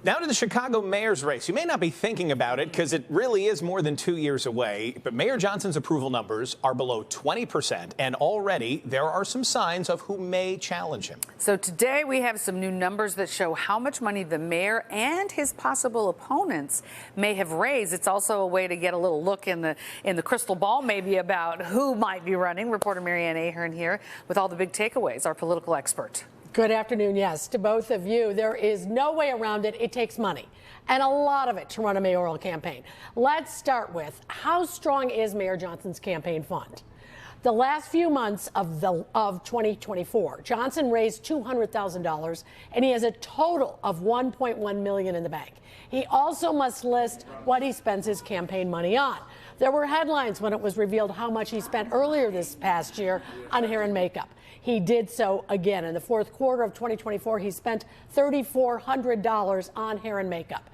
Now to the Chicago mayor's race. You may not be thinking about it because it really is more than 2 years away, but Mayor Johnson's approval numbers are below 20%, and already there are some signs of who may challenge him. So today we have some new numbers that show how much money the mayor and his possible opponents may have raised. It's also a way to get a little look in the crystal ball maybe about who might be running. Reporter Marianne Ahern here with all the big takeaways, our political expert. Good afternoon. Yes, to both of you. There is no way around it. It takes money, and a lot of it, to run a mayoral campaign. Let's start with how strong is Mayor Johnson's campaign fund? The last few months of 2024, Johnson raised $200,000, and he has a total of $1.1 million in the bank. He also must list what he spends his campaign money on. There were headlines when it was revealed how much he spent earlier this past year on hair and makeup. He did so again. In the fourth quarter of 2024, he spent $3,400 on hair and makeup.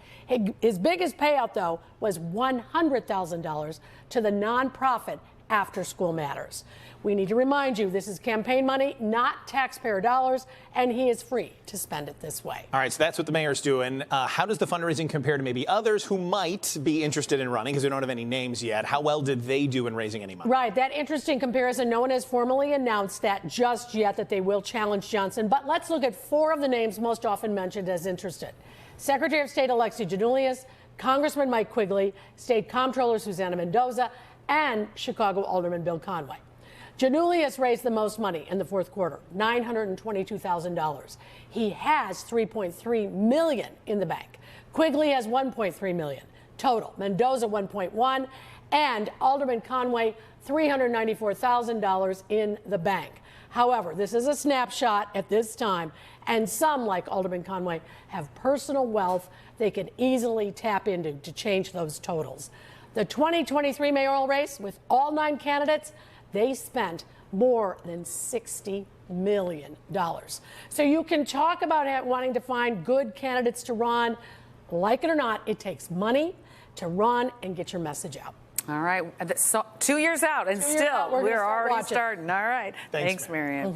His biggest payout, though, was $100,000 to the nonprofit After School Matters. We need to remind you, this is campaign money, not taxpayer dollars, and he is free to spend it this way. All right, so that's what the mayor's doing. How does the fundraising compare to maybe others who might be interested in running, because we don't have any names yet? How well did they do in raising any money? Right, that interesting comparison. No one has formally announced that just yet, that they will challenge Johnson. But let's look at four of the names most often mentioned as interested. Secretary of State Alexi Giannoulias, Congressman Mike Quigley, State Comptroller Susana Mendoza, and Chicago Alderman Bill Conway. Giannoulias raised the most money in the fourth quarter, $922,000. He has $3.3 million in the bank. Quigley has $1.3 million total. Mendoza $1.1, and Alderman Conway $394,000 in the bank. However, this is a snapshot at this time, and some, like Alderman Conway, have personal wealth they can easily tap into to change those totals. The 2023 mayoral race, with all 9 candidates, they spent more than $60 million. So you can talk about wanting to find good candidates to run. Like it or not, it takes money to run and get your message out. All right. So 2 years out, and still, we're already starting. All right. Thanks, Marianne.